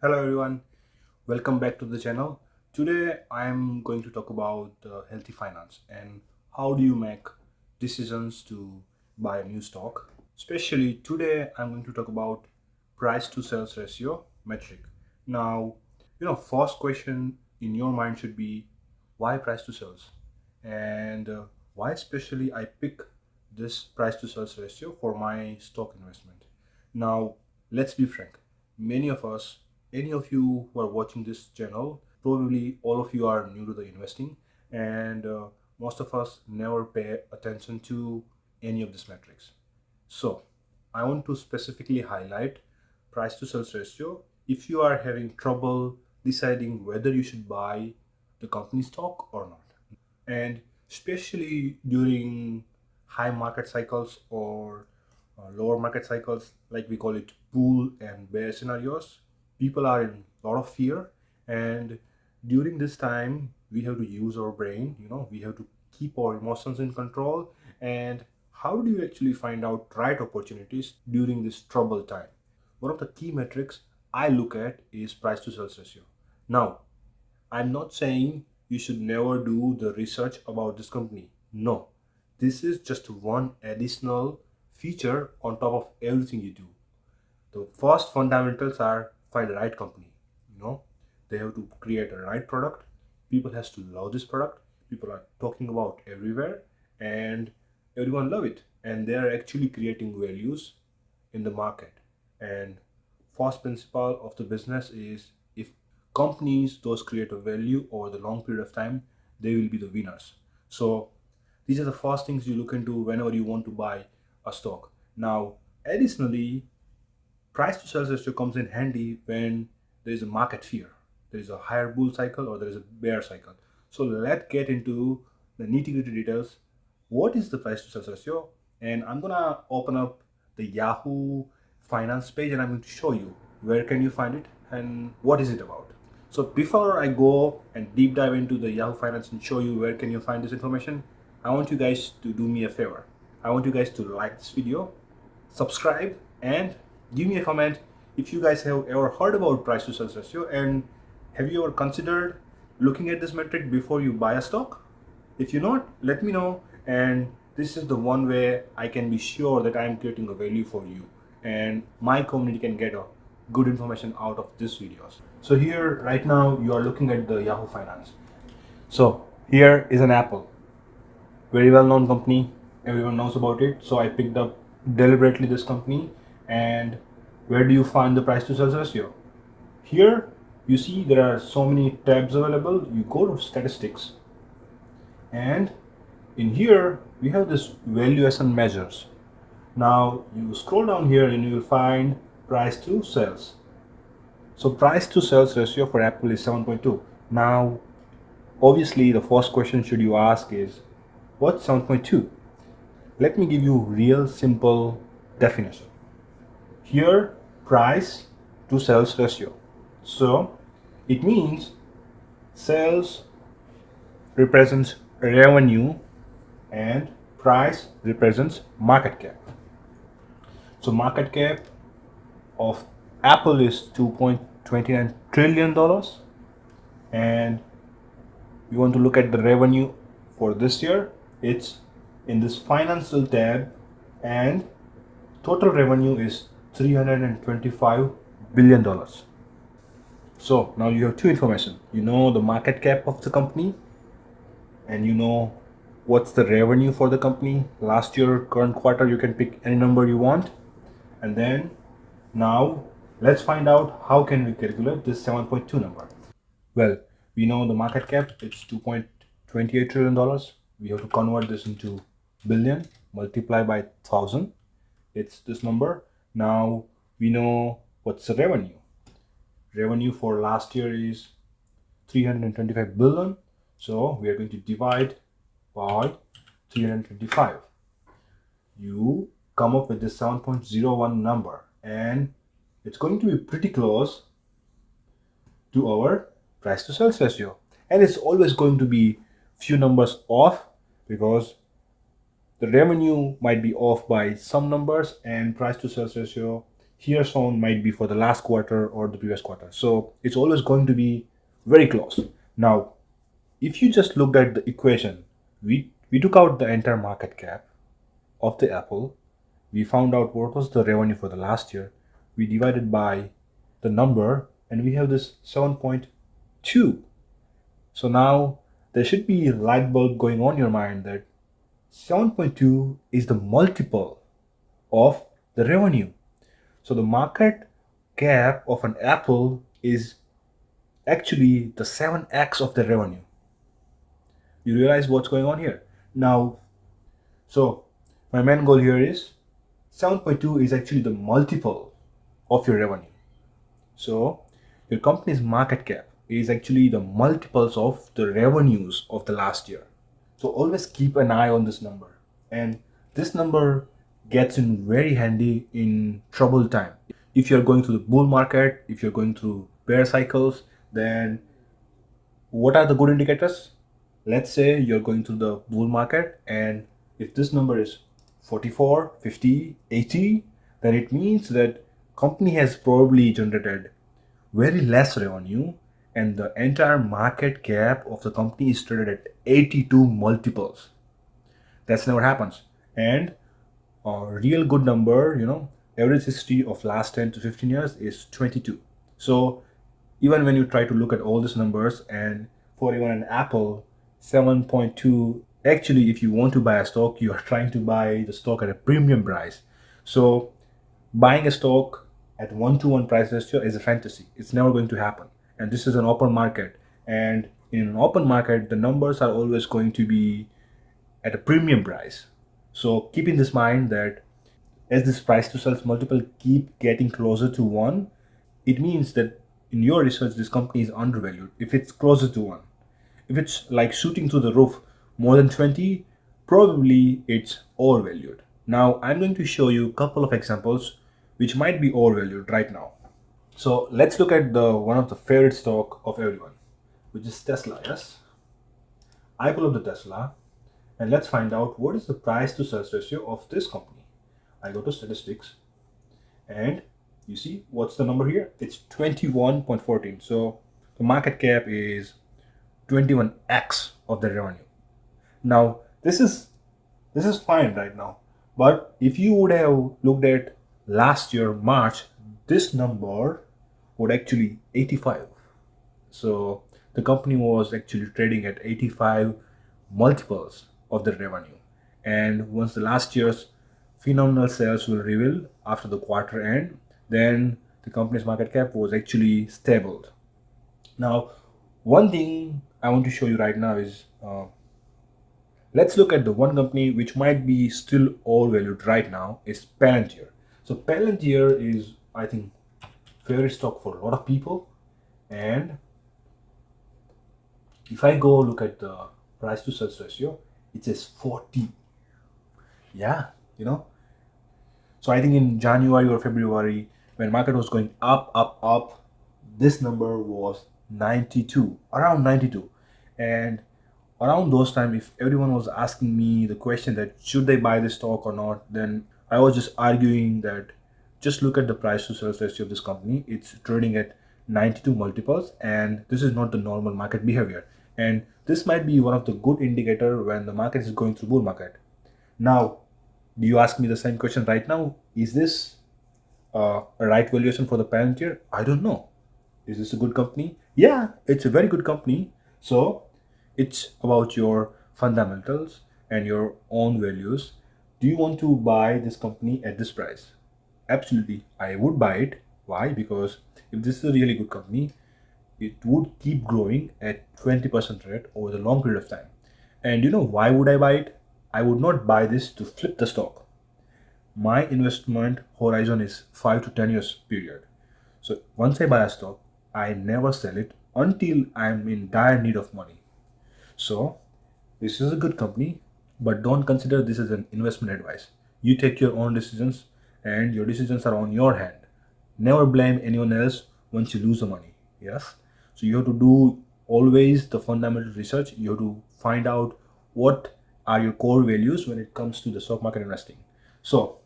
Hello everyone, welcome back to the channel. Today I am going to talk about healthy finance and how do you make decisions to buy a new stock. Especially today I'm going to talk about price to sales ratio metric. Now, first question in your mind should be why price to sales and why especially I pick this price to sales ratio for my stock investment. Now, let's be frank. Many of us, any of you who are watching this channel, probably all of you are new to the investing, and most of us never pay attention to any of these metrics. So, I want to specifically highlight price to sales ratio if you are having trouble deciding whether you should buy the company stock or not. And especially during high market cycles or lower market cycles, like we call it bull and bear scenarios, people are in a lot of fear. And during this time, we have to use our brain, we have to keep our emotions in control. And how do you actually find out right opportunities during this trouble time? One of the key metrics I look at is price to sales ratio. Now, I'm not saying you should never do the research about this company. No, this is just one additional feature on top of everything you do. The first fundamentals are find the right company. You know, they have to create a right product. People has to love this product. People are talking about everywhere, and everyone love it. And they are actually creating values in the market. And first principle of the business is if companies those create a value over the long period of time, they will be the winners. So these are the first things you look into whenever you want to buy a stock. Now, additionally, price to sales ratio comes in handy when there is a market fear. There is a higher bull cycle or there is a bear cycle. So let's get into the nitty gritty details. What is the price to sales ratio? And I'm gonna open up the Yahoo Finance page and I'm going to show you where can you find it and what is it about. So before I go and deep dive into the Yahoo Finance and show you where can you find this information, I want you guys to do me a favor. I want you guys to like this video, subscribe, and give me a comment if you guys have ever heard about price to sales ratio and have you ever considered looking at this metric before you buy a stock. If you not, let me know, and this is the one way I can be sure that I am creating a value for you and my community can get a good information out of these videos. So here right now you are looking at the Yahoo Finance. So here is an Apple, very well known company, everyone knows about it. So I picked up deliberately this company. And where do you find the price to sales ratio? Here you see there are so many tabs available. You go to statistics, and in here we have this valuation measures. Now you scroll down here and you will find price to sales. So price to sales ratio for Apple is 7.2. Now obviously the first question should you ask is what's 7.2? Let me give you real simple definition. Here, price to sales ratio. So it means sales represents revenue and price represents market cap. So market cap of Apple is $2.29 trillion dollars, and we want to look at the revenue for this year. It's in this financial tab, and total revenue is $325 billion dollars. So now you have two information. You know the market cap of the company and you know what's the revenue for the company. Last year, current quarter, you can pick any number you want. And then now let's find out how can we calculate this 7.2 number. Well, we know the market cap, it's $2.28 trillion dollars. We have to convert this into billion, multiply by 1,000. It's this number. Now we know what's the revenue. Revenue for last year is 325 billion. So we are going to divide by 325. You come up with this 7.01 number, and it's going to be pretty close to our price to sales ratio. And it's always going to be few numbers off because the revenue might be off by some numbers and price to sales ratio here shown might be for the last quarter or the previous quarter. So it's always going to be very close. Now, if you just looked at the equation, we took out the entire market cap of the Apple. We found out what was the revenue for the last year. We divided by the number, and we have this 7.2. So now there should be a light bulb going on in your mind that 7.2 is the multiple of the revenue. So the market cap of an Apple is actually the 7x of the revenue. You realize what's going on here? Now, so my main goal here is 7.2 is actually the multiple of your revenue. So your company's market cap is actually the multiples of the revenues of the last year. So always keep an eye on this number. And this number gets in very handy in trouble time. If you're going through the bull market, if you're going through bear cycles, then what are the good indicators? Let's say you're going through the bull market, and if this number is 44, 50, 80, then it means that company has probably generated very less revenue, and the entire market cap of the company is traded at 82 multiples. That's never happens. And a real good number, average history of last 10 to 15 years is 22. So even when you try to look at all these numbers, and for even an Apple, 7.2, actually if you want to buy a stock, you are trying to buy the stock at a premium price. So buying a stock at 1 to 1 price ratio is a fantasy. It's never going to happen. And this is an open market. And in an open market, the numbers are always going to be at a premium price. So keep in this mind that as this price to sales multiple keep getting closer to 1, it means that in your research this company is undervalued if it's closer to 1. If it's like shooting through the roof more than 20, probably it's overvalued. Now I'm going to show you a couple of examples which might be overvalued right now. So let's look at the one of the favorite stock of everyone, which is Tesla. Yes, I pull up the Tesla, and let's find out what is the price to sales ratio of this company. I go to statistics, and you see what's the number here? It's 21.14. So the market cap is 21x of the revenue. Now this is fine right now, but if you would have looked at last year March, this number would actually 85. So the company was actually trading at 85 multiples of the revenue. And once the last year's phenomenal sales will reveal after the quarter end, then the company's market cap was actually stable. Now, one thing I want to show you right now is let's look at the one company which might be still overvalued right now is Palantir. So Palantir is, I think, favorite stock for a lot of people. And if I go look at the price to sales ratio, it says 40. Yeah, you know. So I think in January or February, when market was going up, up, up, this number was 92, around 92. And around those time, if everyone was asking me the question that should they buy this stock or not, then I was just arguing that just look at the price to sales ratio of this company. It's trading at 92 multiples, and this is not the normal market behavior. And this might be one of the good indicator when the market is going through bull market. Now, do you ask me the same question right now? Is this a right valuation for the Palantir? I don't know. Is this a good company? Yeah, it's a very good company. So it's about your fundamentals and your own values. Do you want to buy this company at this price? Absolutely, I would buy it. Why? Because if this is a really good company, it would keep growing at 20% rate over the long period of time. And you know why would I buy it? I would not buy this to flip the stock. My investment horizon is 5 to 10 years period. So once I buy a stock, I never sell it until I'm in dire need of money. So this is a good company, but don't consider this as an investment advice. You take your own decisions, and your decisions are on your hand. Never blame anyone else once you lose the money. Yes. So you have to do always the fundamental research. You have to find out what are your core values when it comes to the stock market investing. So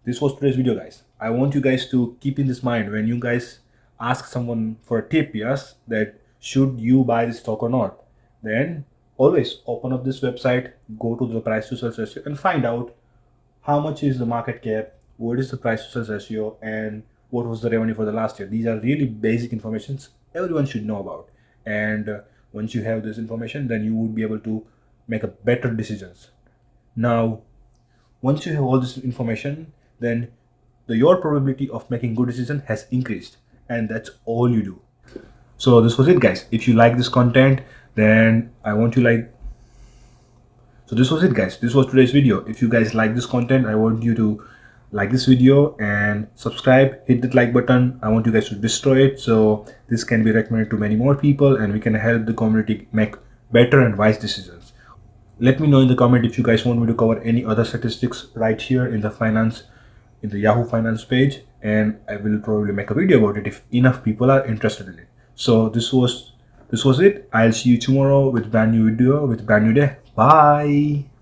this was today's video, guys. I want you guys to keep in this mind when you guys ask someone for a tip, yes, that should you buy this stock or not. Then always open up this website, go to the price to sales ratio, and find out how much is the market cap, what is the price to sales ratio, and what was the revenue for the last year. These are really basic informations everyone should know about. And once you have this information, then you would be able to make a better decisions. Now, once you have all this information, then your probability of making good decision has increased, and that's all you do. So this was it, guys. If you like this content, then I want you like so this was it, guys. This was today's video. If you guys like this content, I want you to like this video and subscribe, hit that like button. I want you guys to destroy it so this can be recommended to many more people and we can help the community make better and wise decisions. Let me know in the comment if you guys want me to cover any other statistics right here in the finance, in the Yahoo Finance page, and I will probably make a video about it if enough people are interested in it. So this was it. I'll see you tomorrow with brand new video with brand new day. Bye.